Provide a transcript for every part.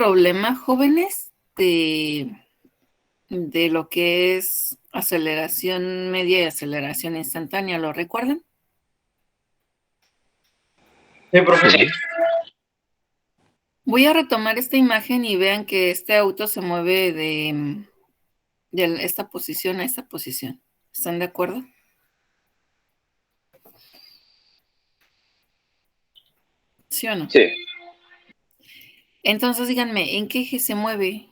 problema, jóvenes, de lo que es aceleración media y aceleración instantánea, ¿lo recuerdan? Sí, profe. Sí. Voy a retomar esta imagen y vean que este auto se mueve de esta posición a esta posición. ¿Están de acuerdo? ¿Sí o no? Sí. Entonces, díganme, ¿en qué eje se mueve?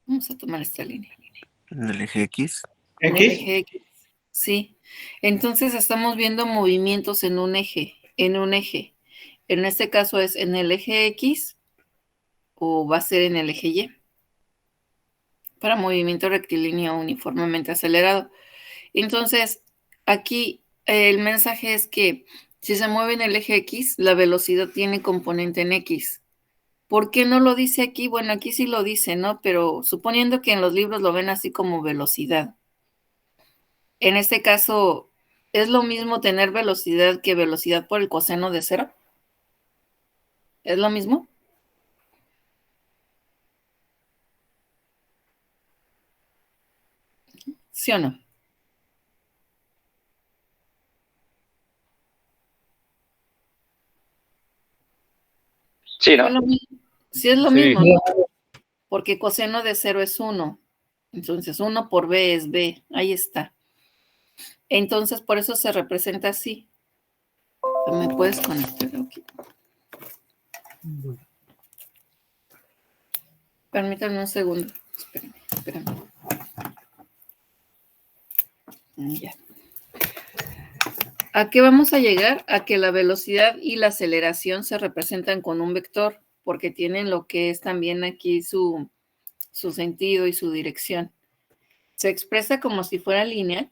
Vamos a tomar esta línea. ¿En el eje X? En el eje X. Sí. Entonces estamos viendo movimientos en un eje, En este caso es en el eje X o va a ser en el eje Y. Para movimiento rectilíneo uniformemente acelerado. Entonces, aquí el mensaje es que si se mueve en el eje X, la velocidad tiene componente en X. ¿Por qué no lo dice aquí? Bueno, aquí sí lo dice, ¿no? Pero suponiendo que en los libros lo ven así como velocidad. En este caso, ¿es lo mismo tener velocidad que velocidad por el coseno de cero? ¿Es lo mismo? ¿Sí o no? Sí, ¿no? Sí es lo mismo, ¿no? Porque coseno de cero es 1. Entonces, 1 por b es b. Ahí está. Entonces, por eso se representa así. ¿Me puedes conectar aquí? Permítanme un segundo. Espérame. Ya. ¿A qué vamos a llegar? A que la velocidad y la aceleración se representan con un vector, porque tienen lo que es también aquí su sentido y su dirección. Se expresa como si fuera lineal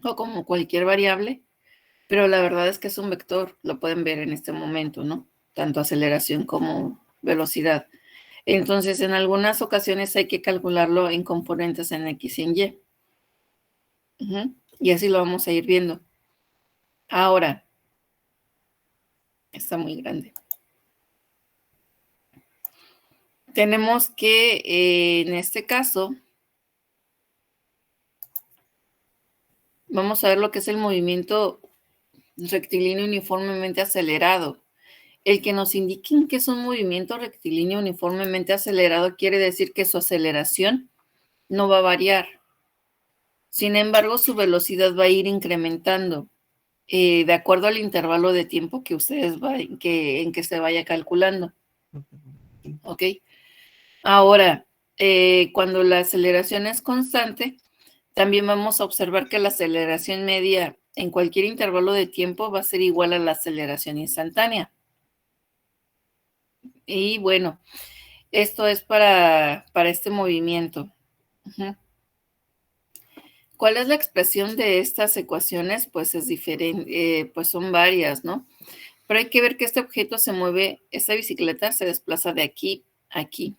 o como cualquier variable, pero la verdad es que es un vector, lo pueden ver en este momento, ¿no? Tanto aceleración como velocidad. Entonces, en algunas ocasiones hay que calcularlo en componentes en X y en Y. Y así lo vamos a ir viendo. Ahora, está muy grande. Tenemos que, en este caso, vamos a ver lo que es el movimiento rectilíneo uniformemente acelerado. El que nos indiquen que es un movimiento rectilíneo uniformemente acelerado quiere decir que su aceleración no va a variar. Sin embargo, su velocidad va a ir incrementando de acuerdo al intervalo de tiempo que ustedes en que se vaya calculando. ¿Ok? Ahora, cuando la aceleración es constante, también vamos a observar que la aceleración media en cualquier intervalo de tiempo va a ser igual a la aceleración instantánea. Y bueno, esto es para este movimiento. ¿Cuál es la expresión de estas ecuaciones? Pues es diferente, pues son varias, ¿no? Pero hay que ver que este objeto se mueve, esta bicicleta se desplaza de aquí a aquí,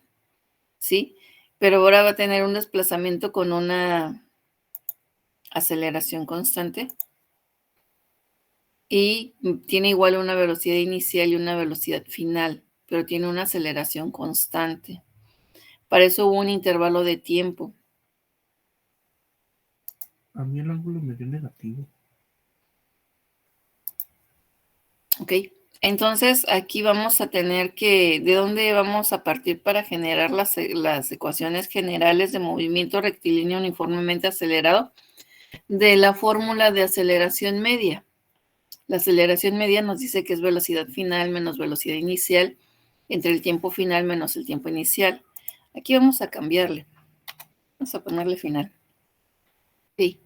¿sí? Pero ahora va a tener un desplazamiento con una aceleración constante y tiene igual una velocidad inicial y una velocidad final, pero tiene una aceleración constante. Para eso hubo un intervalo de tiempo. A mí el ángulo me dio negativo. Ok, entonces aquí vamos a tener que, ¿de dónde vamos a partir para generar las ecuaciones generales de movimiento rectilíneo uniformemente acelerado? De la fórmula de aceleración media. La aceleración media nos dice que es velocidad final menos velocidad inicial entre el tiempo final menos el tiempo inicial. Aquí vamos a cambiarle. Vamos a ponerle final. Sí.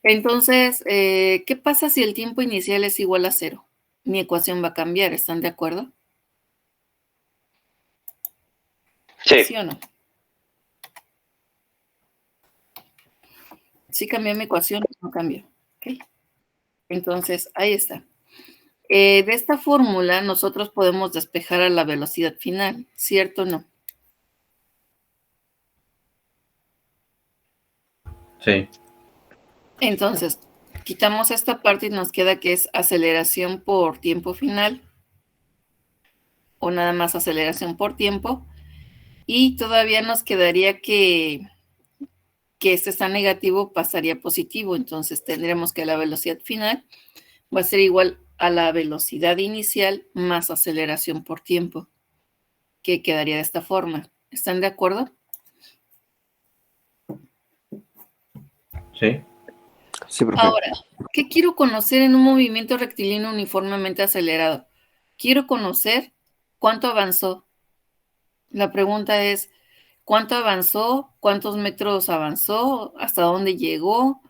Entonces, ¿qué pasa si el tiempo inicial es igual a 0? Mi ecuación va a cambiar, ¿están de acuerdo? Sí. ¿Sí o no? Sí cambió mi ecuación, no cambió. ¿Okay? Entonces, ahí está. De esta fórmula nosotros podemos despejar a la velocidad final, ¿cierto o no? Sí. Entonces, quitamos esta parte y nos queda que es aceleración por tiempo final o nada más aceleración por tiempo. Y todavía nos quedaría que este está negativo pasaría a positivo. Entonces tendremos que la velocidad final va a ser igual a la velocidad inicial más aceleración por tiempo, que quedaría de esta forma. ¿Están de acuerdo? Sí. Sí, profe. Ahora, ¿qué quiero conocer en un movimiento rectilíneo uniformemente acelerado? Quiero conocer cuánto avanzó. La pregunta es, ¿cuánto avanzó? ¿Cuántos metros avanzó? ¿Hasta dónde llegó?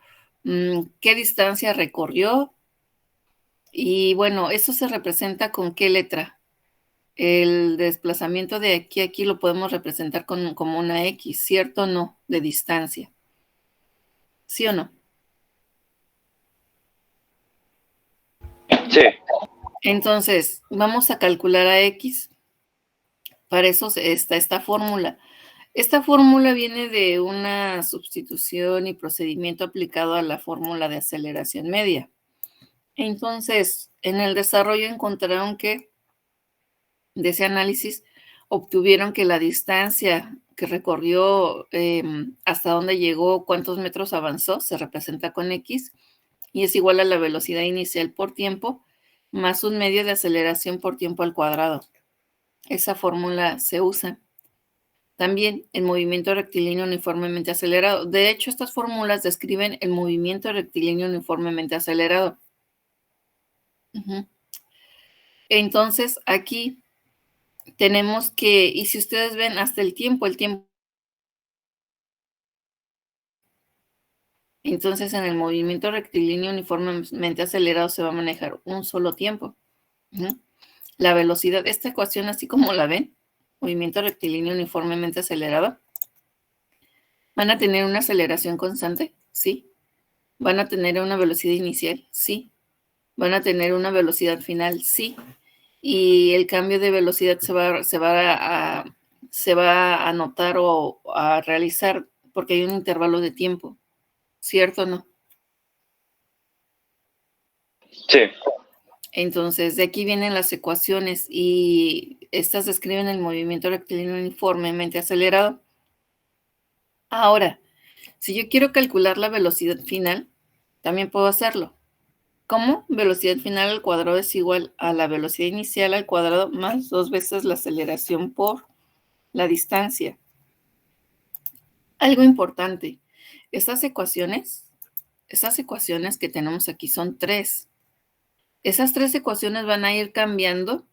¿Qué distancia recorrió? Y bueno, eso se representa con qué letra. El desplazamiento de aquí a aquí lo podemos representar como una X, ¿cierto o no? De distancia. ¿Sí o no? Sí. Entonces, vamos a calcular a X. Para eso está esta fórmula. Esta fórmula viene de una sustitución y procedimiento aplicado a la fórmula de aceleración media. Entonces, en el desarrollo encontraron que de ese análisis obtuvieron que la distancia que recorrió, hasta dónde llegó, cuántos metros avanzó, se representa con X, y es igual a la velocidad inicial por tiempo, más un medio de aceleración por tiempo al cuadrado. Esa fórmula se usa también en movimiento rectilíneo uniformemente acelerado. De hecho, estas fórmulas describen el movimiento rectilíneo uniformemente acelerado. Entonces, aquí tenemos que, y si ustedes ven hasta el tiempo, entonces en el movimiento rectilíneo uniformemente acelerado se va a manejar un solo tiempo. La velocidad, esta ecuación así como la ven, movimiento rectilíneo uniformemente acelerado, ¿van a tener una aceleración constante? Sí. ¿Van a tener una velocidad inicial? Sí. ¿Van a tener una velocidad final? Sí. Y el cambio de velocidad se va a notar o a realizar porque hay un intervalo de tiempo. ¿Cierto o no? Sí. Entonces, de aquí vienen las ecuaciones y estas describen el movimiento rectilíneo uniformemente acelerado. Ahora, si yo quiero calcular la velocidad final, también puedo hacerlo. ¿Cómo? Velocidad final al cuadrado es igual a la velocidad inicial al cuadrado más 2 veces la aceleración por la distancia. Algo importante, estas ecuaciones que tenemos aquí son 3. Esas 3 ecuaciones van a ir cambiando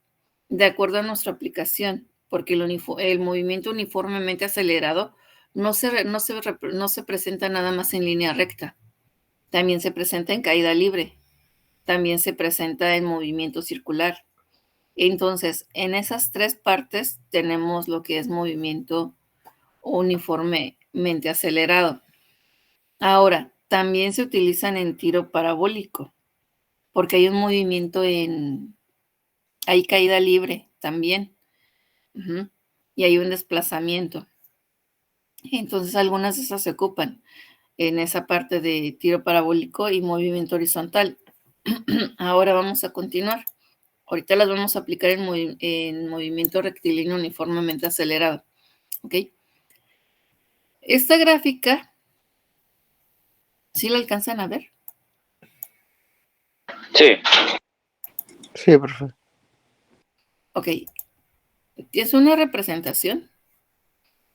de acuerdo a nuestra aplicación, porque el movimiento uniformemente acelerado no se presenta nada más en línea recta. También se presenta en caída libre. También se presenta en movimiento circular. Entonces, en esas 3 partes tenemos lo que es movimiento uniformemente acelerado. Ahora, también se utilizan en tiro parabólico, porque hay un movimiento hay caída libre también. Y hay un desplazamiento. Entonces, algunas de esas se ocupan en esa parte de tiro parabólico y movimiento horizontal. Ahora vamos a continuar. Ahorita las vamos a aplicar en movimiento rectilíneo uniformemente acelerado. ¿Ok? Esta gráfica, ¿sí la alcanzan a ver? Sí. Sí, profe. Ok. Es una representación.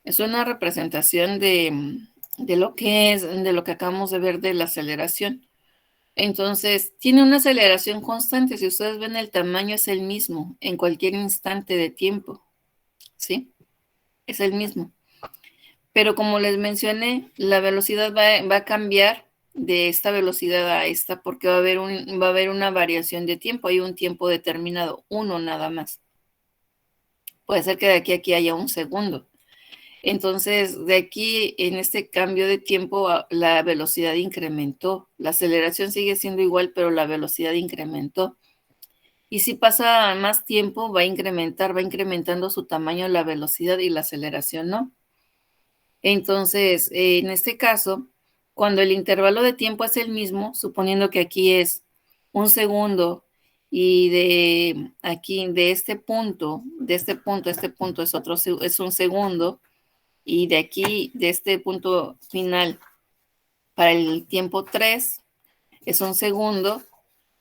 Es una representación de lo que acabamos de ver de la aceleración. Entonces, tiene una aceleración constante. Si ustedes ven, el tamaño es el mismo en cualquier instante de tiempo. ¿Sí? Es el mismo. Pero como les mencioné, la velocidad va a cambiar de esta velocidad a esta porque va a haber una variación de tiempo. Hay un tiempo determinado, uno nada más. Puede ser que de aquí a aquí haya un segundo. Entonces, de aquí, en este cambio de tiempo, la velocidad incrementó. La aceleración sigue siendo igual, pero la velocidad incrementó. Y si pasa más tiempo, va incrementando su tamaño, la velocidad y la aceleración, ¿no? Entonces, en este caso, cuando el intervalo de tiempo es el mismo, suponiendo que aquí es un segundo y de aquí, de este punto a este punto es un segundo, y de aquí, de este punto final para el tiempo 3 es un segundo,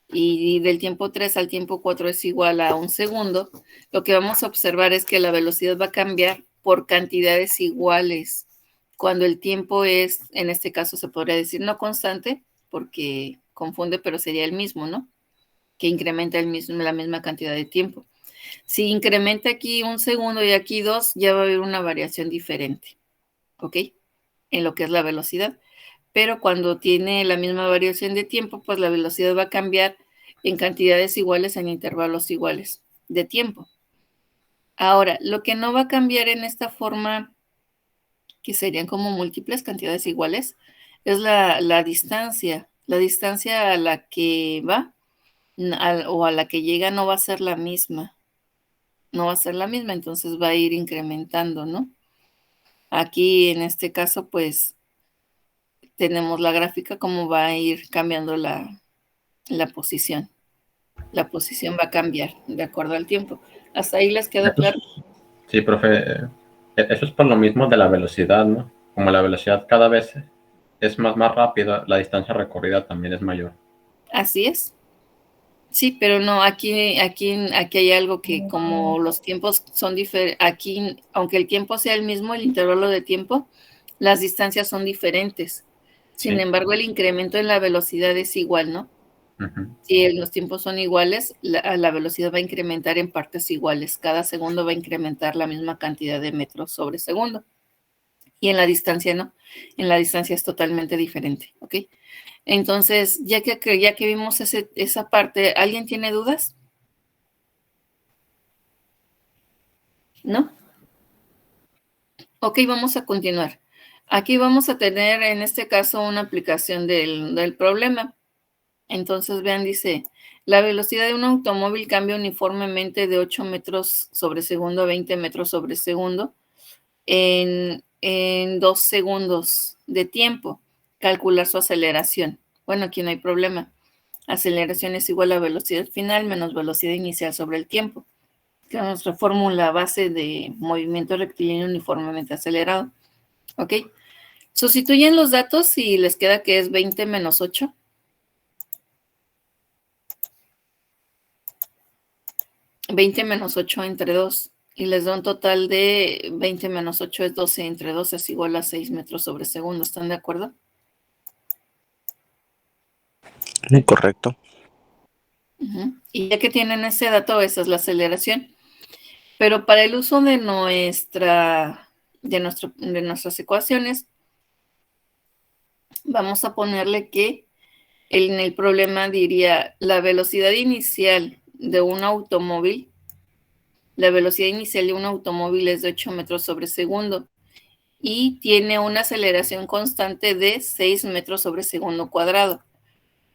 y del tiempo 3 al tiempo 4 es igual a un segundo, lo que vamos a observar es que la velocidad va a cambiar por cantidades iguales. Cuando el tiempo es, en este caso se podría decir no constante, porque confunde, pero sería el mismo, ¿no? Que incrementa la misma cantidad de tiempo. Si incrementa aquí un segundo y aquí 2, ya va a haber una variación diferente, ¿ok? En lo que es la velocidad. Pero cuando tiene la misma variación de tiempo, pues la velocidad va a cambiar en cantidades iguales en intervalos iguales de tiempo. Ahora, lo que no va a cambiar en esta forma, que serían como múltiples cantidades iguales, es la distancia. La distancia a la que va o a la que llega no va a ser la misma. No va a ser la misma, entonces va a ir incrementando, ¿no? Aquí en este caso, pues tenemos la gráfica como va a ir cambiando la posición. La posición va a cambiar de acuerdo al tiempo. ¿Hasta ahí les quedó claro? Sí, profe. Eso es por lo mismo de la velocidad, ¿no? Como la velocidad cada vez es más rápida, la distancia recorrida también es mayor. Así es. Sí, pero no, aquí hay algo que como los tiempos son diferentes, aquí, aunque el tiempo sea el mismo, el intervalo de tiempo, las distancias son diferentes. Sin Sí. embargo, el incremento en la velocidad es igual, ¿no? Si los tiempos son iguales, la velocidad va a incrementar en partes iguales. Cada segundo va a incrementar la misma cantidad de metros sobre segundo. Y en la distancia no. En la distancia es totalmente diferente, ¿ok? Entonces, ya que vimos esa parte, ¿alguien tiene dudas? ¿No? Ok, vamos a continuar. Aquí vamos a tener, en este caso, una aplicación del problema. Entonces, vean, dice, la velocidad de un automóvil cambia uniformemente de 8 metros sobre segundo a 20 metros sobre segundo en 2 segundos de tiempo. Calcular su aceleración. Bueno, aquí no hay problema. Aceleración es igual a velocidad final menos velocidad inicial sobre el tiempo, que es nuestra fórmula base de movimiento rectilíneo uniformemente acelerado. ¿Ok? Sustituyen los datos y les queda que es 20 menos 8. 20 menos 8 entre 2. Y les da un total de 20 menos 8 es 12 entre 2 es igual a 6 metros sobre segundo. ¿Están de acuerdo? Correcto. Y ya que tienen ese dato, esa es la aceleración. Pero para el uso de nuestras ecuaciones, vamos a ponerle que en el problema diría la velocidad inicial de un automóvil. La velocidad inicial de un automóvil es de 8 metros sobre segundo y tiene una aceleración constante de 6 metros sobre segundo cuadrado.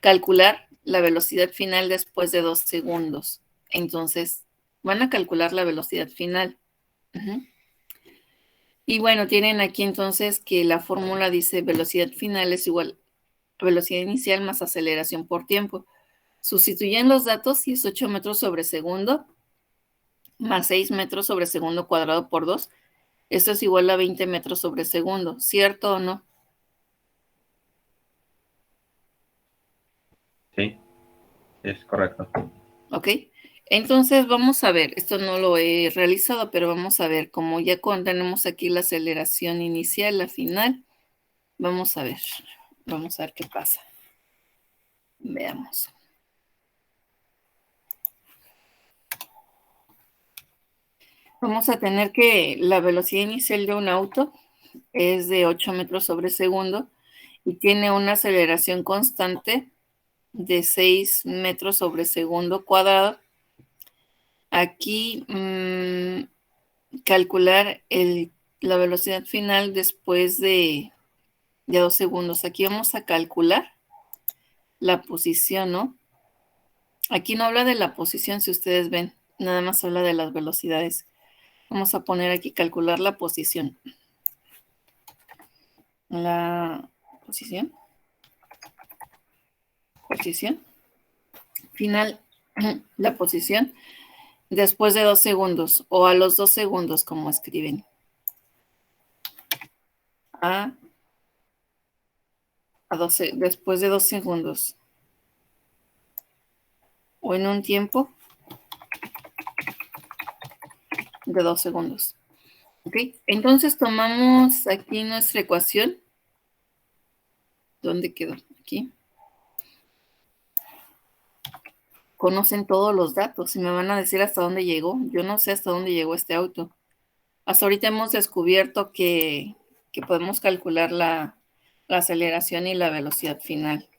Calcular la velocidad final después de 2 segundos. Entonces, van a calcular la velocidad final. Y bueno, tienen aquí entonces que la fórmula dice velocidad final es igual a velocidad inicial más aceleración por tiempo. Sustituyen los datos y es 8 metros sobre segundo más 6 metros sobre segundo cuadrado por 2. Esto es igual a 20 metros sobre segundo, ¿cierto o no? Sí, es correcto. Ok, entonces vamos a ver, esto no lo he realizado, pero vamos a ver, como ya tenemos aquí la aceleración inicial, la final, vamos a ver qué pasa. Veamos. Vamos a tener que la velocidad inicial de un auto es de 8 metros sobre segundo y tiene una aceleración constante de 6 metros sobre segundo cuadrado. Aquí calcular la velocidad final después de 2 segundos. Aquí vamos a calcular la posición, ¿no? Aquí no habla de la posición, si ustedes ven, nada más habla de las velocidades. Vamos a poner aquí calcular la posición. La posición final la posición después de 2 segundos o a los 2 segundos, como escriben. A 12, después de 2 segundos. O en un tiempo de 2 segundos. ¿Ok? Entonces tomamos aquí nuestra ecuación. ¿Dónde quedó? Aquí. Conocen todos los datos y me van a decir hasta dónde llegó. Yo no sé hasta dónde llegó este auto. Hasta ahorita hemos descubierto que podemos calcular la aceleración y la velocidad final.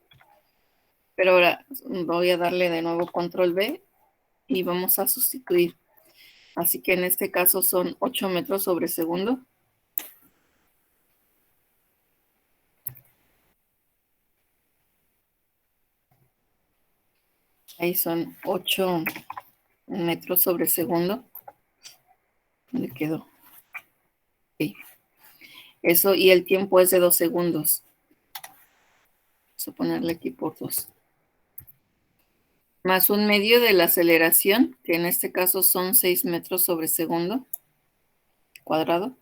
Pero ahora voy a darle de nuevo control B y vamos a sustituir. Así que en este caso son 8 metros sobre segundo. Ahí son 8 metros sobre segundo. ¿Dónde quedó? Okay. Eso, y el tiempo es de 2 segundos. Vamos a ponerle aquí por 2. Más un medio de la aceleración, que en este caso son 6 metros sobre segundo cuadrado.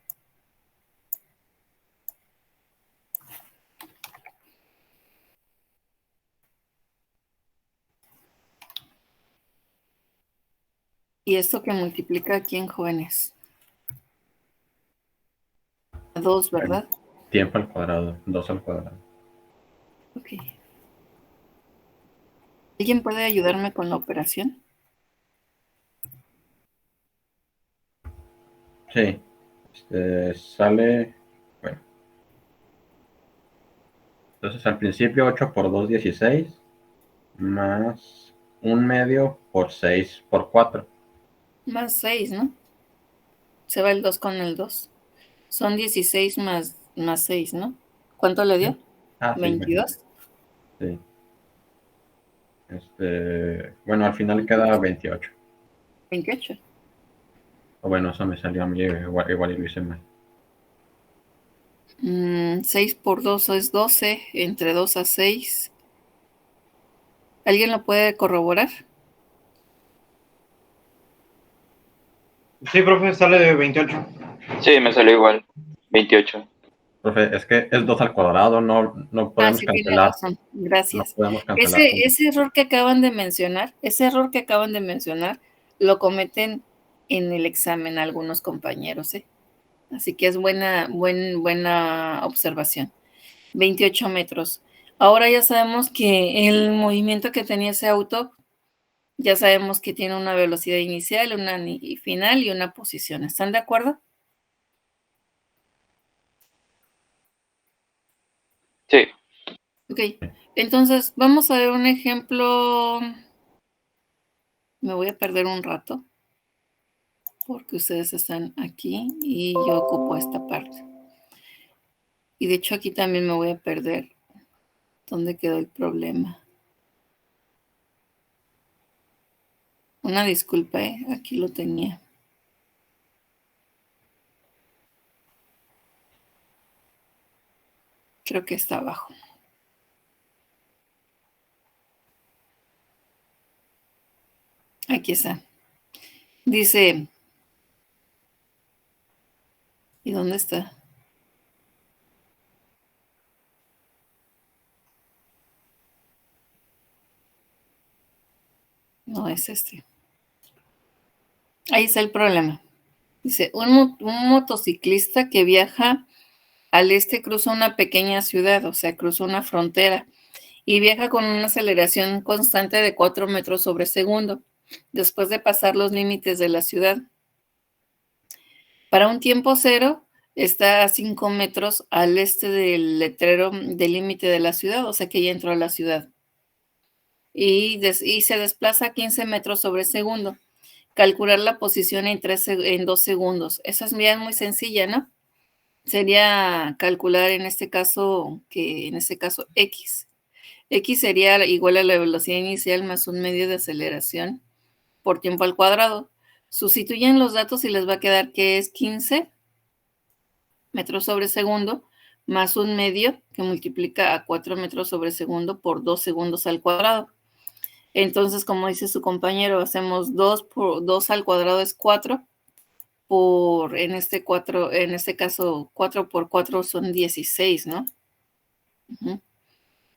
Y esto que multiplica aquí en jóvenes. 2, ¿verdad? Tiempo al cuadrado, 2 al cuadrado. Ok. ¿Alguien puede ayudarme con la operación? Sí. Sale, bueno. Entonces al principio 8 por 2, 16. Más un medio por 6 por 4. Más 6, ¿no? Se va el 2 con el 2. Son 16 más 6, ¿no? ¿Cuánto le dio? Ah, sí, 22. sí. Bueno, al final queda 28. 28. O bueno, eso me salió a mí igual y lo hice mal. 6 por 2 es 12, entre 2 a 6. ¿Alguien lo puede corroborar? Sí, profe, sale de 28. Sí, me salió igual. 28. Profe, es que es 2 al cuadrado, no podemos Sí, tiene cancelar. razón. No Gracias. podemos cancelar. Ese error que acaban de mencionar, lo cometen en el examen algunos compañeros, ¿eh? Así que es buena observación. 28 metros. Ahora ya sabemos que el movimiento que tenía ese auto, ya sabemos que tiene una velocidad inicial, una final y una posición. ¿Están de acuerdo? Sí. Ok, entonces vamos a ver un ejemplo. Me voy a perder un rato porque ustedes están aquí y yo ocupo esta parte. Y de hecho aquí también me voy a perder. ¿Dónde quedó el problema? Una disculpa, aquí lo tenía. Creo que está abajo. Aquí está. Dice, ¿y dónde está? No es este. Ahí está el problema. Dice, un motociclista que viaja al este cruza una pequeña ciudad, o sea, cruza una frontera y viaja con una aceleración constante de 4 metros sobre segundo, después de pasar los límites de la ciudad. Para un tiempo cero, está a 5 metros al este del letrero del límite de la ciudad, o sea que ya entró a la ciudad. Y se desplaza 15 metros sobre segundo. Calcular la posición en 2 segundos. Esa es muy sencilla, ¿no? Sería calcular en este caso, X. X sería igual a la velocidad inicial más un medio de aceleración por tiempo al cuadrado. Sustituyen los datos y les va a quedar que es 15 metros sobre segundo más un medio que multiplica a 4 metros sobre segundo por 2 segundos al cuadrado. Entonces, como dice su compañero, hacemos 2 por 2 al cuadrado es 4, en este caso 4 por 4 son 16, ¿no?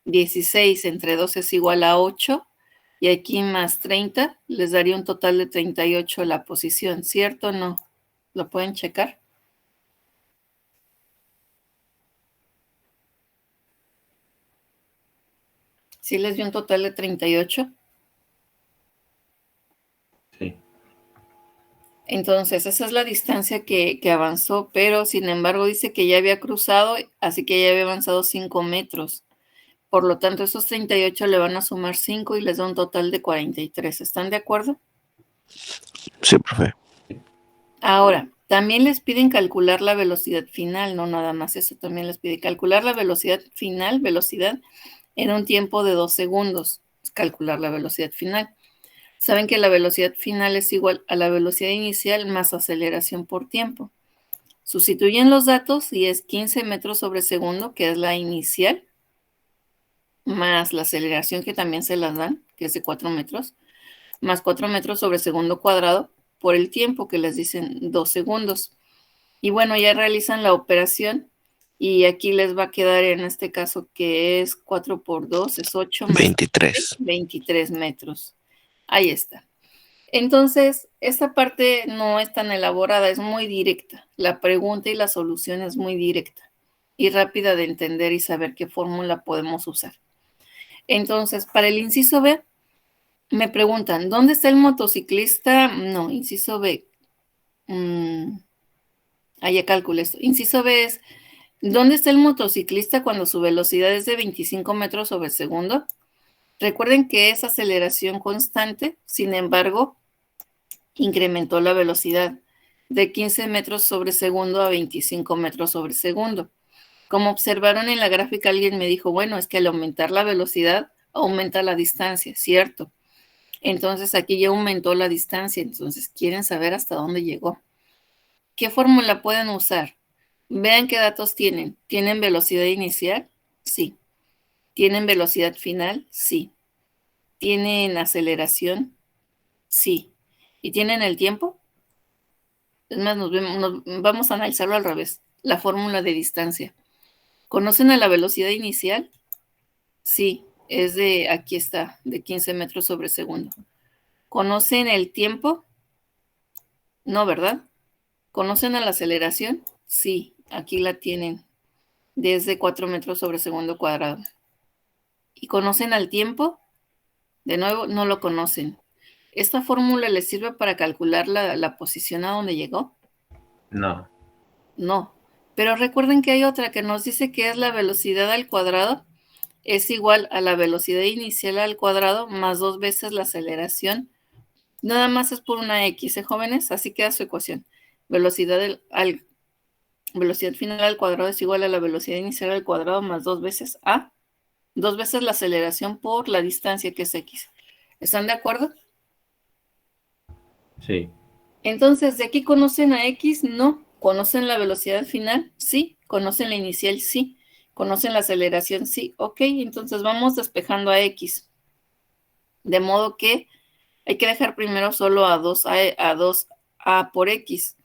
16 entre 2 es igual a 8, y aquí más 30 les daría un total de 38 la posición, ¿cierto o no? ¿Lo pueden checar? ¿Sí les dio un total de 38? Sí. Entonces, esa es la distancia que avanzó, pero sin embargo dice que ya había cruzado, así que ya había avanzado 5 metros. Por lo tanto, esos 38 le van a sumar 5 y les da un total de 43. ¿Están de acuerdo? Sí, profe. Ahora, también les piden calcular la velocidad final, no nada más eso, también les pide calcular la velocidad final, velocidad en un tiempo de 2 segundos. Calcular la velocidad final. Saben que la velocidad final es igual a la velocidad inicial más aceleración por tiempo. Sustituyen los datos y es 15 metros sobre segundo, que es la inicial, más la aceleración que también se las dan, que es de 4 metros, más 4 metros sobre segundo cuadrado por el tiempo que les dicen 2 segundos. Y bueno, ya realizan la operación y aquí les va a quedar en este caso que es 4 por 2, es 8 más 23. 23 metros. Ahí está. Entonces, esta parte no es tan elaborada, es muy directa. La pregunta y la solución es muy directa y rápida de entender y saber qué fórmula podemos usar. Entonces, para el inciso B, me preguntan, ¿dónde está el motociclista? No, inciso B. Ya calculé esto. Inciso B es, ¿dónde está el motociclista cuando su velocidad es de 25 metros sobre segundo? Recuerden que es aceleración constante, sin embargo, incrementó la velocidad de 15 metros sobre segundo a 25 metros sobre segundo. Como observaron en la gráfica, alguien me dijo, bueno, es que al aumentar la velocidad, aumenta la distancia, ¿cierto? Entonces aquí ya aumentó la distancia, entonces quieren saber hasta dónde llegó. ¿Qué fórmula pueden usar? Vean qué datos tienen. ¿Tienen velocidad inicial? Sí. ¿Tienen velocidad final? Sí. ¿Tienen aceleración? Sí. ¿Y tienen el tiempo? Es más, vamos a analizarlo al revés. La fórmula de distancia. ¿Conocen a la velocidad inicial? Sí, aquí está, de 15 metros sobre segundo. ¿Conocen el tiempo? No, ¿verdad? ¿Conocen a la aceleración? Sí, aquí la tienen, desde 4 metros sobre segundo cuadrado. ¿Y conocen al tiempo? De nuevo, no lo conocen. ¿Esta fórmula les sirve para calcular la posición a donde llegó? No. No. Pero recuerden que hay otra que nos dice que es la velocidad al cuadrado es igual a la velocidad inicial al cuadrado más 2 veces la aceleración. Nada más es por una X, jóvenes? Así queda su ecuación. Velocidad final al cuadrado es igual a la velocidad inicial al cuadrado más 2 veces A. 2 veces la aceleración por la distancia que es X. ¿Están de acuerdo? Sí. Entonces, ¿de aquí conocen a X? No. ¿Conocen la velocidad final? Sí. ¿Conocen la inicial? Sí. ¿Conocen la aceleración? Sí. Ok, entonces vamos despejando a X. De modo que hay que dejar primero solo a 2A por X.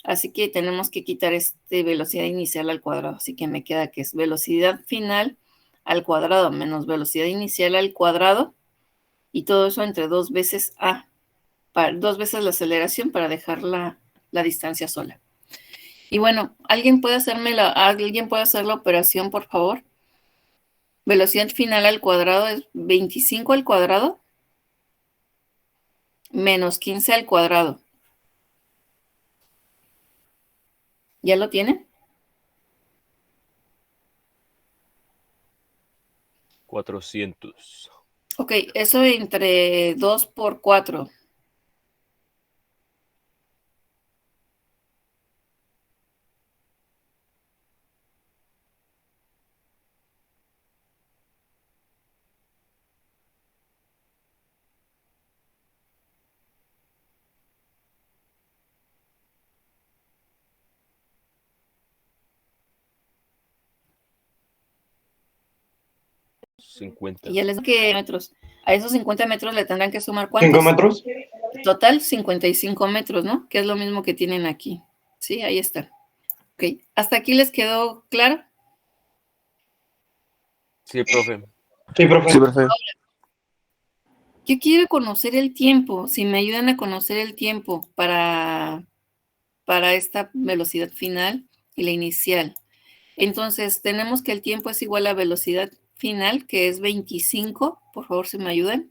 Así que tenemos que quitar velocidad inicial al cuadrado. Así que me queda que es velocidad final al cuadrado menos velocidad inicial al cuadrado. Y todo eso entre 2 veces A. 2 veces la aceleración para dejar la distancia sola. Y bueno, ¿alguien puede hacer la operación, por favor? Velocidad final al cuadrado es 25 al cuadrado menos 15 al cuadrado. ¿Ya lo tienen? 400. Ok, eso entre 2 por 4. Y 50. ya les digo que metros. A esos 50 metros le tendrán que sumar ¿5 ¿cuántos? metros? Total, 55 metros, ¿no? Que es lo mismo que tienen aquí. Sí, ahí está. Ok, ¿hasta aquí les quedó claro? Sí, profe. Sí, profe. Sí, profe. Yo quiero conocer el tiempo, si me ayudan a conocer el tiempo para esta velocidad final y la inicial. Entonces, tenemos que el tiempo es igual a velocidad final, que es 25, por favor, si me ayudan,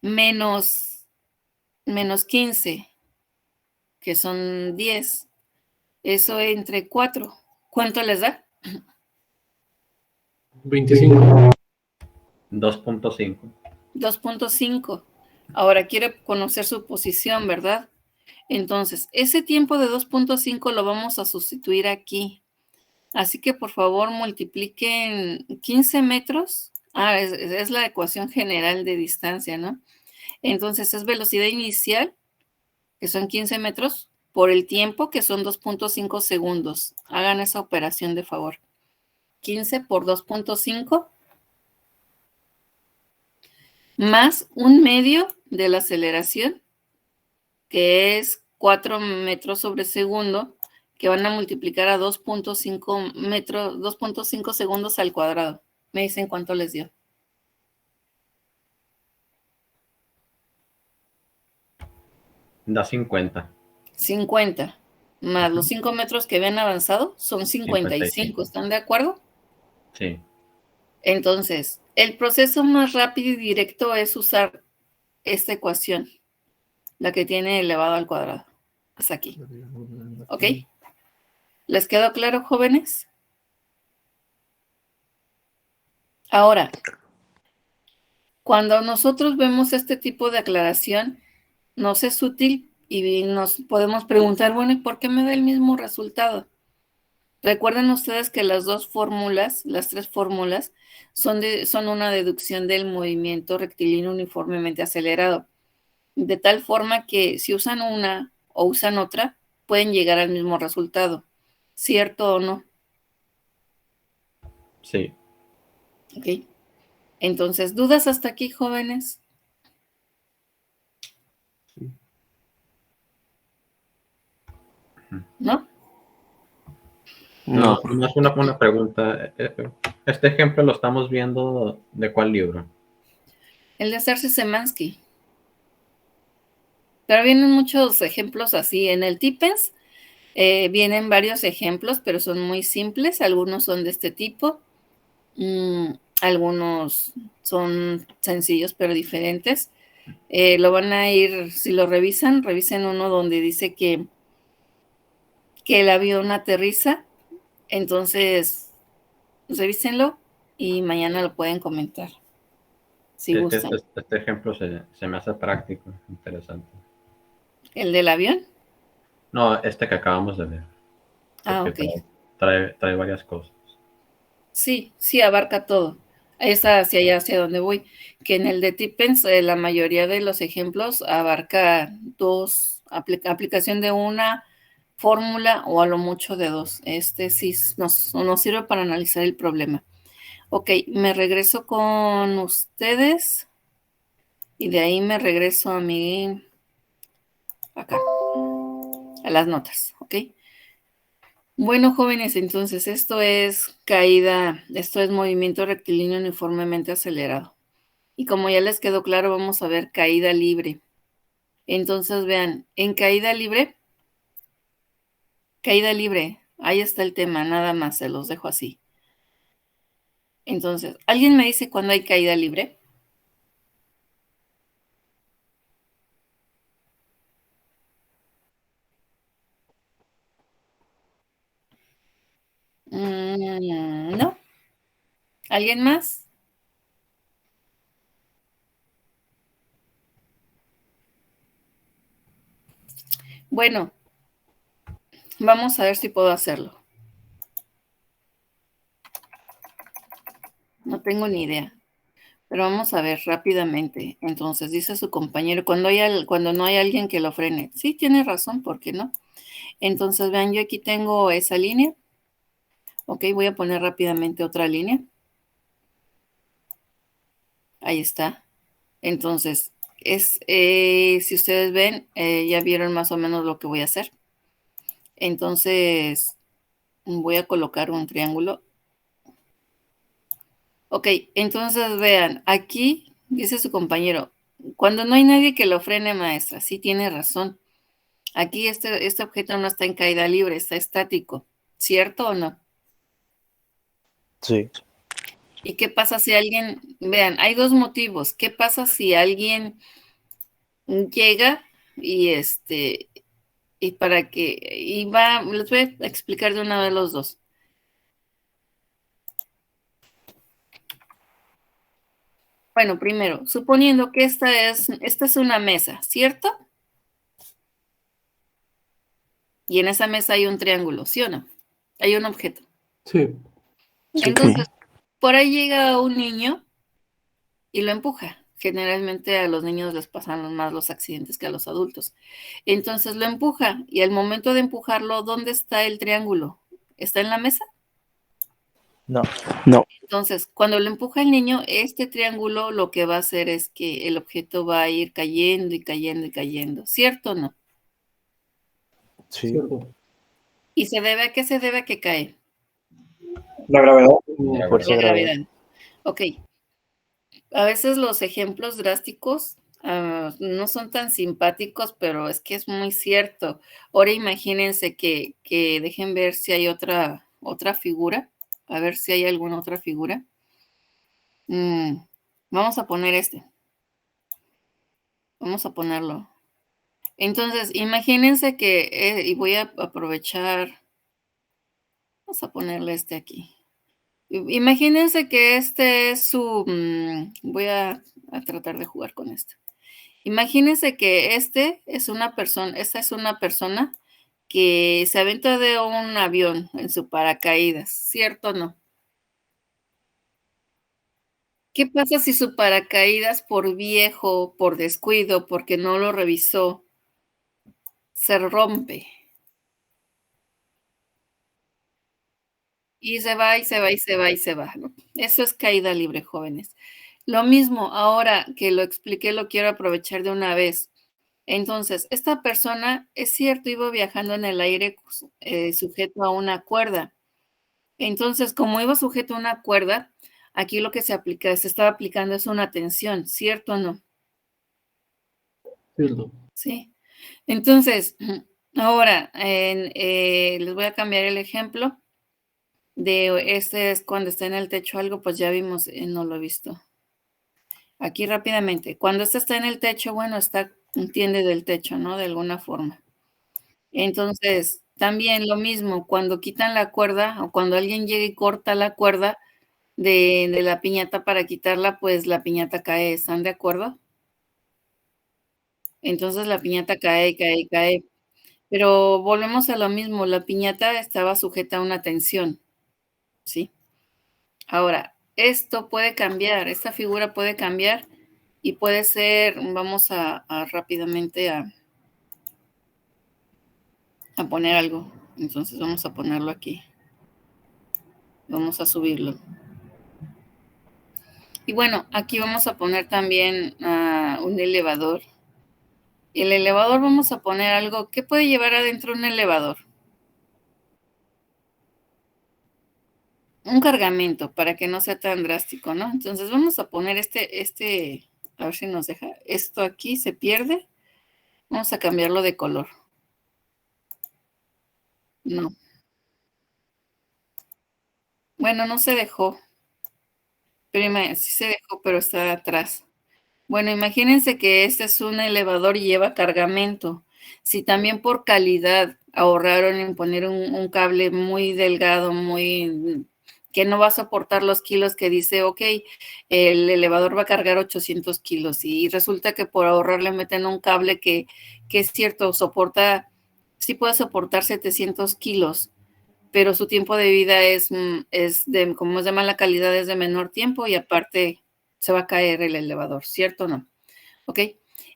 menos 15, que son 10. Eso entre 4. ¿Cuánto les da? 25. 2.5. 2.5. Ahora quiere conocer su posición, ¿verdad? Entonces, ese tiempo de 2.5 lo vamos a sustituir aquí. Así que por favor multipliquen 15 metros. Es la ecuación general de distancia, ¿no? Entonces es velocidad inicial, que son 15 metros, por el tiempo, que son 2.5 segundos. Hagan esa operación de favor. 15 por 2.5 más 1/2 de la aceleración, que es 4 metros sobre segundo, que van a multiplicar a 2.5 metros, 2.5 segundos al cuadrado. Me dicen cuánto les dio. Da 50. 50. Más los 5 metros que habían avanzado son 55. ¿Están de acuerdo? Sí. Entonces, el proceso más rápido y directo es usar esta ecuación, la que tiene elevado al cuadrado. Hasta aquí. ¿Ok? ¿Les quedó claro, jóvenes? Ahora, cuando nosotros vemos este tipo de aclaración, nos es útil y nos podemos preguntar, bueno, ¿y por qué me da el mismo resultado? Recuerden ustedes que las dos fórmulas, las tres fórmulas, son una deducción del movimiento rectilíneo uniformemente acelerado. De tal forma que si usan una o usan otra, pueden llegar al mismo resultado. ¿Cierto o no? Sí. Ok. Entonces, ¿dudas hasta aquí, jóvenes? ¿No? No, No. más una pregunta. Este ejemplo lo estamos viendo ¿de cuál libro? El de hacerse Semansky. Pero vienen muchos ejemplos así. En el Tipens vienen varios ejemplos, pero son muy simples. Algunos son de este tipo. Algunos son sencillos, pero diferentes. Lo van a ir, si lo revisan, revisen uno donde dice que el avión aterriza. Entonces, revísenlo y mañana lo pueden comentar, si Es que gustan. este ejemplo se me hace práctico, interesante. ¿El del avión? No, este que acabamos de ver. Ah, Porque ok. trae varias cosas. Sí, sí, abarca todo. Es hacia allá, hacia donde voy. Que en el de Tipens, la mayoría de los ejemplos abarca dos, aplicación de una fórmula o a lo mucho de dos. Este sí nos sirve para analizar el problema. Ok, me regreso con ustedes y de ahí me regreso a acá, a las notas, ¿ok? Bueno, jóvenes, entonces esto es caída, esto es movimiento rectilíneo uniformemente acelerado. Y como ya les quedó claro, vamos a ver caída libre. Entonces, vean, en caída libre, ahí está el tema, nada más, se los dejo así. Entonces, ¿alguien me dice cuándo hay caída libre? No. ¿Alguien más? Bueno, vamos a ver si puedo hacerlo. No tengo ni idea. Pero vamos a ver rápidamente. Entonces, dice su compañero, cuando no hay alguien que lo frene. Sí, tiene razón, ¿por qué no? Entonces, vean, yo aquí tengo esa línea. Ok, voy a poner rápidamente otra línea. Ahí está. Entonces, si ustedes ven, ya vieron más o menos lo que voy a hacer. Entonces, voy a colocar un triángulo. Ok, entonces vean, aquí dice su compañero, cuando no hay nadie que lo frene, maestra, sí tiene razón. Aquí este objeto no está en caída libre, está estático, ¿cierto o no? Sí. ¿Y qué pasa si alguien, vean, hay dos motivos, ¿qué pasa si alguien llega y les voy a explicar de una vez los dos. Bueno, primero, suponiendo que esta es una mesa, ¿cierto? Y en esa mesa hay un triángulo, ¿sí o no? Hay un objeto. Sí. Entonces, por ahí llega un niño y lo empuja. Generalmente a los niños les pasan más los accidentes que a los adultos. Entonces lo empuja y al momento de empujarlo, ¿dónde está el triángulo? ¿Está en la mesa? No. Entonces, cuando lo empuja el niño, este triángulo lo que va a hacer es que el objeto va a ir cayendo y cayendo y cayendo, ¿cierto o no? Sí. Cierto. ¿Y a qué se debe a que cae? La gravedad. Fuerza La de gravedad. gravedad. Ok. A veces los ejemplos drásticos no son tan simpáticos, pero es que es muy cierto. Ahora imagínense que dejen ver si hay otra figura. A ver si hay alguna otra figura. Vamos a poner este. Vamos a ponerlo. Entonces, imagínense que, y voy a aprovechar, vamos a ponerle este aquí. Imagínense que este es voy a tratar de jugar con esto. Imagínense que esta es una persona que se aventó de un avión en su paracaídas, ¿cierto o no? ¿Qué pasa si su paracaídas por viejo, por descuido, porque no lo revisó, se rompe? Y se va, y se va, y se va, y se va, ¿no? Eso es caída libre, jóvenes. Lo mismo, ahora que lo expliqué, lo quiero aprovechar de una vez. Entonces, esta persona, es cierto, iba viajando en el aire sujeto a una cuerda. Entonces, como iba sujeto a una cuerda, aquí lo que se estaba aplicando es una tensión, ¿cierto o no? Cierto. Sí. Entonces, ahora les voy a cambiar el ejemplo de este es cuando está en el techo algo, pues ya vimos, no lo he visto. Aquí rápidamente, cuando este está en el techo, bueno, entiende del techo, ¿no? De alguna forma. Entonces, también lo mismo, cuando quitan la cuerda o cuando alguien llega y corta la cuerda de la piñata para quitarla, pues la piñata cae, ¿están de acuerdo? Entonces la piñata cae, cae, cae. Pero volvemos a lo mismo, la piñata estaba sujeta a una tensión, ¿sí? Ahora, esto puede cambiar, esta figura puede cambiar y puede ser, vamos a rápidamente a poner algo. Entonces vamos a ponerlo aquí. Vamos a subirlo. Y bueno, aquí vamos a poner también un elevador. El elevador vamos a poner algo. ¿Qué puede llevar adentro un elevador? Un cargamento para que no sea tan drástico, ¿no? Entonces vamos a poner a ver si nos deja. Esto aquí se pierde. Vamos a cambiarlo de color. No. Bueno, no se dejó. Sí se dejó, pero está atrás. Bueno, imagínense que este es un elevador y lleva cargamento. Si también por calidad ahorraron en poner un cable muy delgado, que no va a soportar los kilos que dice, ok, el elevador va a cargar 800 kilos y resulta que por ahorrar le meten un cable que es cierto, sí puede soportar 700 kilos, pero su tiempo de vida como es de mala calidad, es de menor tiempo y aparte se va a caer el elevador, ¿cierto o no? ¿Ok?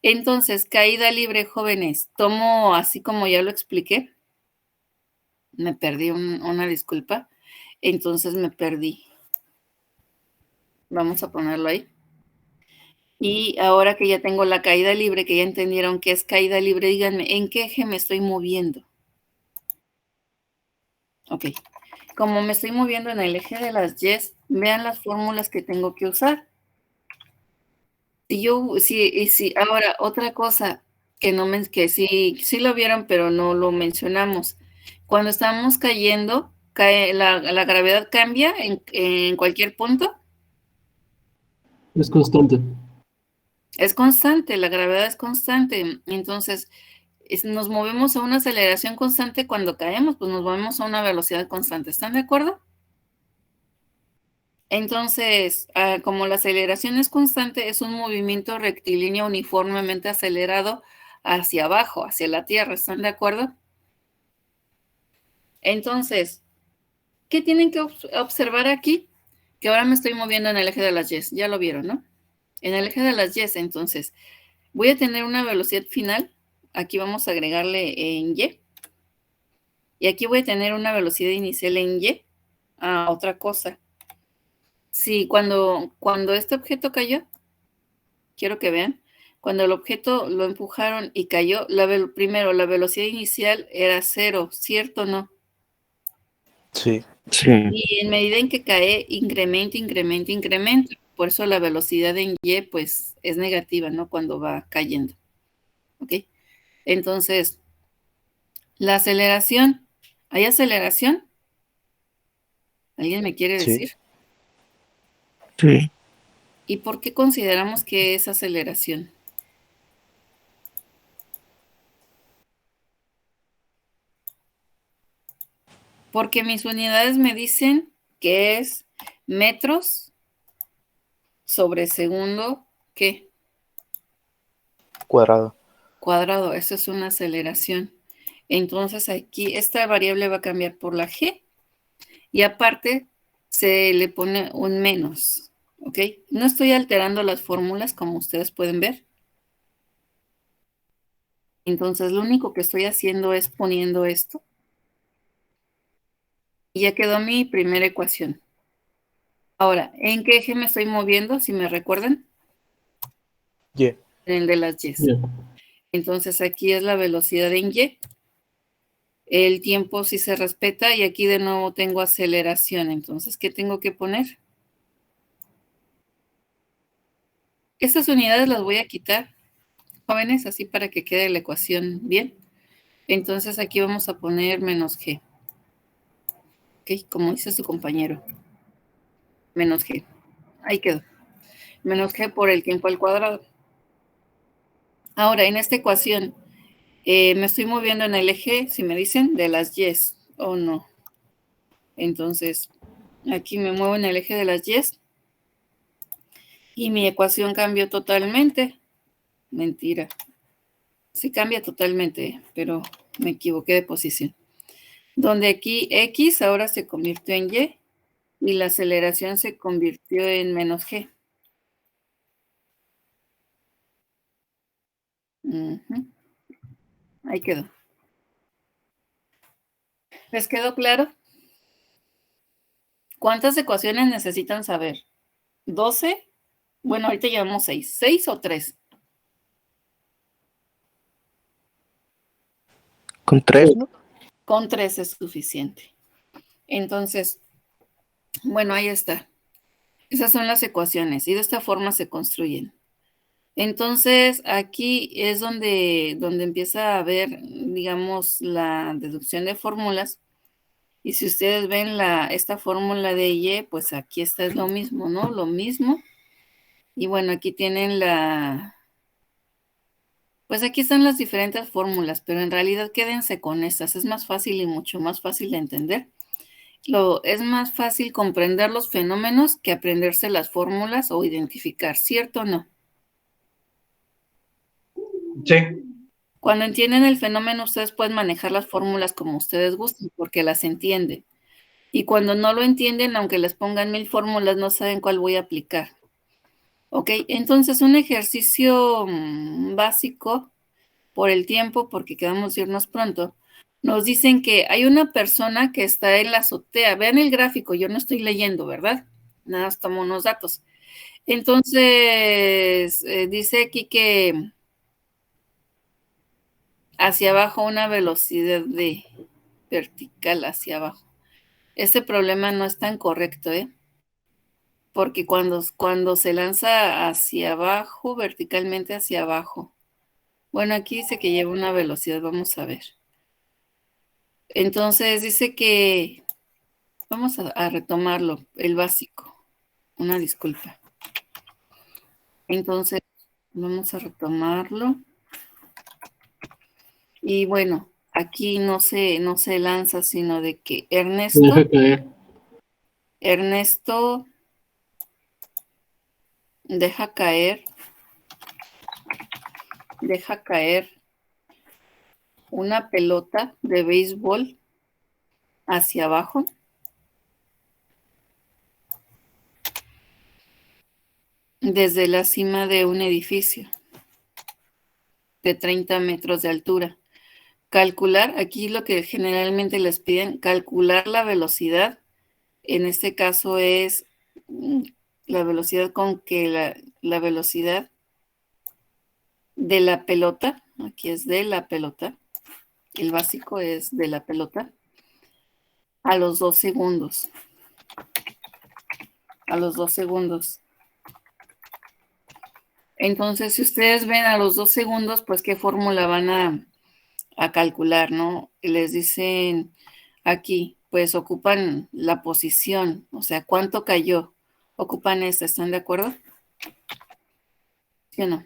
Entonces, caída libre, jóvenes. Tomo así como ya lo expliqué. Me perdí una disculpa. Entonces me perdí. Vamos a ponerlo ahí. Y ahora que ya tengo la caída libre, que ya entendieron qué es caída libre, díganme, ¿en qué eje me estoy moviendo? Ok. Como me estoy moviendo en el eje de las Yes, vean las fórmulas que tengo que usar. Ahora, otra cosa que sí lo vieron, pero no lo mencionamos. Cuando estamos cayendo, la gravedad cambia en cualquier punto. Es constante. Es constante, la gravedad es constante. Entonces, nos movemos a una aceleración constante cuando caemos, pues nos movemos a una velocidad constante. ¿Están de acuerdo? Entonces, como la aceleración es constante, es un movimiento rectilíneo uniformemente acelerado hacia abajo, hacia la Tierra. ¿Están de acuerdo? Entonces, ¿qué tienen que observar aquí? Que ahora me estoy moviendo en el eje de las Y. Ya lo vieron, ¿no? En el eje de las Y, entonces, voy a tener una velocidad final. Aquí vamos a agregarle en Y. Y aquí voy a tener una velocidad inicial en Y. Otra cosa. Sí, cuando este objeto cayó, quiero que vean, cuando el objeto lo empujaron y cayó, primero la velocidad inicial era 0, ¿cierto o no? Sí. Y en medida en que cae, incrementa. Por eso la velocidad en Y, pues, es negativa, ¿no? Cuando va cayendo. ¿Ok? Entonces, la aceleración. ¿Hay aceleración? ¿Alguien me quiere Sí. decir? Sí. ¿Y por qué consideramos que es aceleración? Porque mis unidades me dicen que es metros sobre segundo, ¿qué? Cuadrado. Cuadrado, eso es una aceleración. Entonces aquí esta variable va a cambiar por la g y aparte se le pone un menos, ¿ok? No estoy alterando las fórmulas como ustedes pueden ver. Entonces lo único que estoy haciendo es poniendo esto. Y ya quedó mi primera ecuación. Ahora, ¿en qué eje me estoy moviendo? Si me recuerdan. Y. En el de las Y. Yeah. Entonces aquí es la velocidad en Y. El tiempo sí se respeta y aquí de nuevo tengo aceleración. Entonces, ¿qué tengo que poner? Estas unidades las voy a quitar, jóvenes, así para que quede la ecuación bien. Entonces aquí vamos a poner menos G. Ok, como dice su compañero. Menos G. Ahí quedó. Menos G por el tiempo al cuadrado. Ahora, en esta ecuación, me estoy moviendo en el eje, si me dicen, de las Y o no. Entonces, aquí me muevo en el eje de las Y y mi ecuación cambió totalmente. Mentira. Sí cambia totalmente, pero me equivoqué de posición. Donde aquí X ahora se convirtió en Y y la aceleración se convirtió en menos G. Ahí quedó. ¿Les quedó claro? ¿Cuántas ecuaciones necesitan saber? ¿12? Bueno, ahorita llevamos 6. ¿6 o 3? Con 3, ¿no? Con 3 es suficiente. Entonces, bueno, ahí está. Esas son las ecuaciones y de esta forma se construyen. Entonces, aquí es donde empieza a haber, digamos, la deducción de fórmulas. Y si ustedes ven esta fórmula de Y, pues aquí está es lo mismo, ¿no? Lo mismo. Y bueno, aquí tienen pues aquí están las diferentes fórmulas, pero en realidad quédense con estas. Es más fácil y mucho más fácil de entender. Es más fácil comprender los fenómenos que aprenderse las fórmulas o identificar, ¿cierto o no? Sí. Cuando entienden el fenómeno, ustedes pueden manejar las fórmulas como ustedes gusten, porque las entienden. Y cuando no lo entienden, aunque les pongan 1000 fórmulas, no saben cuál voy a aplicar. ¿Ok? Entonces, un ejercicio básico por el tiempo, porque quedamos de irnos pronto, nos dicen que hay una persona que está en la azotea. Vean el gráfico, yo no estoy leyendo, ¿verdad? Nada más tomo unos datos. Entonces, dice aquí que hacia abajo una velocidad de vertical hacia abajo. Este problema no es tan correcto, ¿eh? Porque cuando se lanza hacia abajo, verticalmente hacia abajo. Bueno, aquí dice que lleva una velocidad, vamos a ver. Entonces dice que, vamos a retomarlo, el básico. Una disculpa. Entonces, vamos a retomarlo. Y bueno, aquí no se lanza, sino de que Se deja caer. Ernesto deja caer una pelota de béisbol hacia abajo desde la cima de un edificio de 30 metros de altura. Calcular, aquí lo que generalmente les piden, calcular la velocidad. En este caso es la velocidad con que la velocidad de la pelota, aquí es de la pelota, el básico es de la pelota, a los 2 segundos. A los 2 segundos. Entonces, si ustedes ven a los 2 segundos, pues qué fórmula van a calcular, ¿no? Les dicen aquí, pues ocupan la posición, o sea, ¿cuánto cayó? Ocupan esta, ¿están de acuerdo? ¿Sí o no?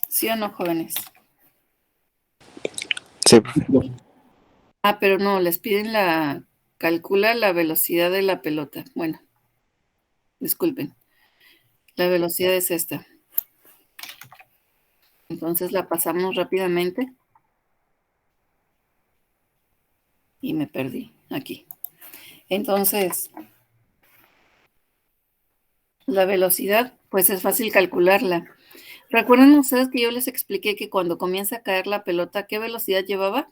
¿Sí o no, jóvenes? Sí, profe. Ah, pero no, les piden calcula la velocidad de la pelota. Bueno, disculpen. La velocidad es esta. Entonces la pasamos rápidamente. Y me perdí aquí. Entonces, la velocidad, pues es fácil calcularla. ¿Recuerdan ustedes que yo les expliqué que cuando comienza a caer la pelota, qué velocidad llevaba?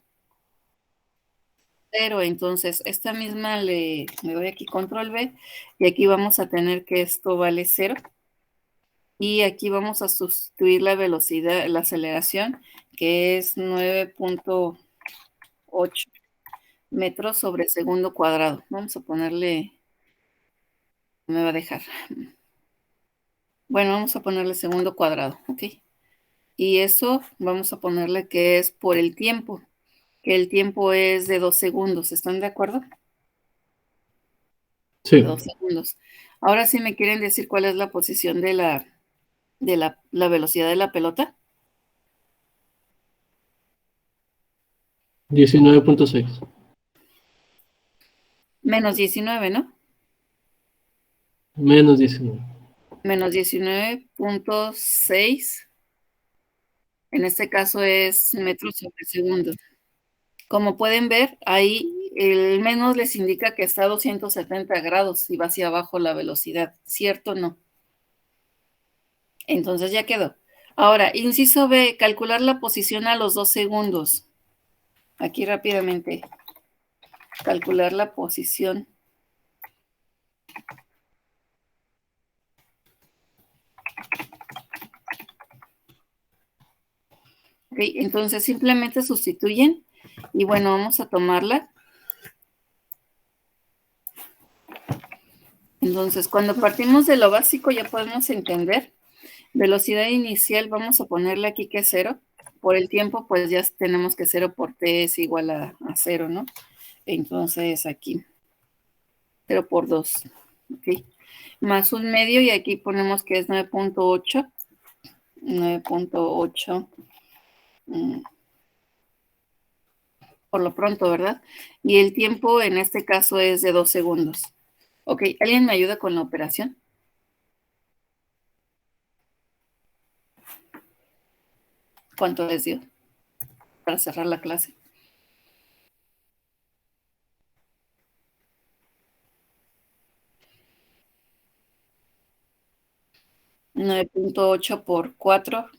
0. Entonces, esta misma le doy aquí control V y aquí vamos a tener que esto vale 0. Y aquí vamos a sustituir la velocidad, la aceleración, que es 9.8 metros sobre segundo cuadrado. Vamos a ponerle, me va a dejar. Bueno, vamos a ponerle segundo cuadrado, ¿ok? Y eso vamos a ponerle que es por el tiempo, que el tiempo es de 2 segundos. ¿Están de acuerdo? Sí. De 2 segundos. Ahora sí me quieren decir cuál es la posición de la velocidad de la pelota. 19.6. Menos 19, ¿no? Menos 19. Menos 19.6. En este caso es metros sobre segundo. Como pueden ver, ahí el menos les indica que está a 270 grados y va hacia abajo la velocidad. ¿Cierto o no? Entonces ya quedó. Ahora, inciso B, calcular la posición a los 2 segundos. Aquí rápidamente. Calcular la posición. Ok, entonces simplemente sustituyen. Y bueno, vamos a tomarla. Entonces, cuando partimos de lo básico ya podemos entender. Velocidad inicial, vamos a ponerle aquí que es 0. Por el tiempo, pues ya tenemos que 0 por t es igual a 0, ¿no? Entonces aquí, 0 por 2, ¿ok? Más un medio y aquí ponemos que es 9.8. 9.8. Por lo pronto, ¿verdad? Y el tiempo en este caso es de 2 segundos. Ok, ¿alguien me ayuda con la operación? ¿Cuánto les dio para cerrar la clase? 9.8 por 4.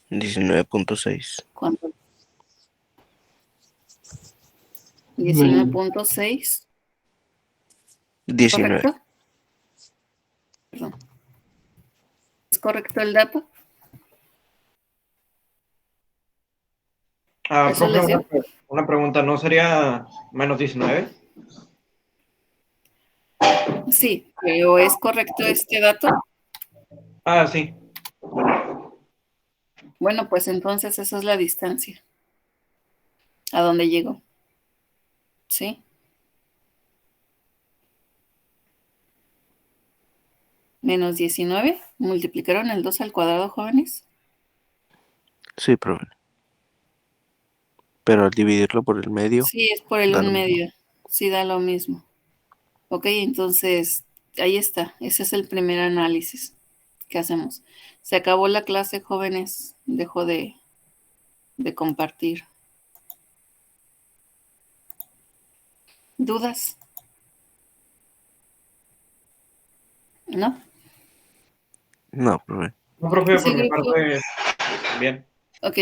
19.6. ¿Cuánto? 19.6. 19. ¿Correcto? Perdón. ¿Es correcto el dato? ¿Eso les dio? Una pregunta, ¿no sería menos 19? Sí, pero ¿es correcto este dato? Ah, sí. Bueno, pues entonces esa es la distancia. ¿A dónde llegó? ¿Sí? Menos 19. ¿Multiplicaron el 2 al cuadrado, jóvenes? Sí, profe. Pero al dividirlo por el medio, Sí, es por el da 1 lo mismo. medio. Sí, da lo mismo. Ok, entonces ahí está. Ese es el primer análisis que hacemos. Se acabó la clase, jóvenes. Dejo de compartir. ¿Dudas? ¿No? No, profe. No, profe, Sí, por mi grupo. parte, bien. Ok,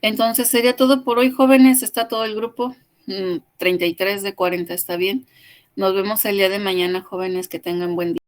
entonces sería todo por hoy, jóvenes. Está todo el grupo. 33 de 40 está bien. Nos vemos el día de mañana, jóvenes. Que tengan buen día.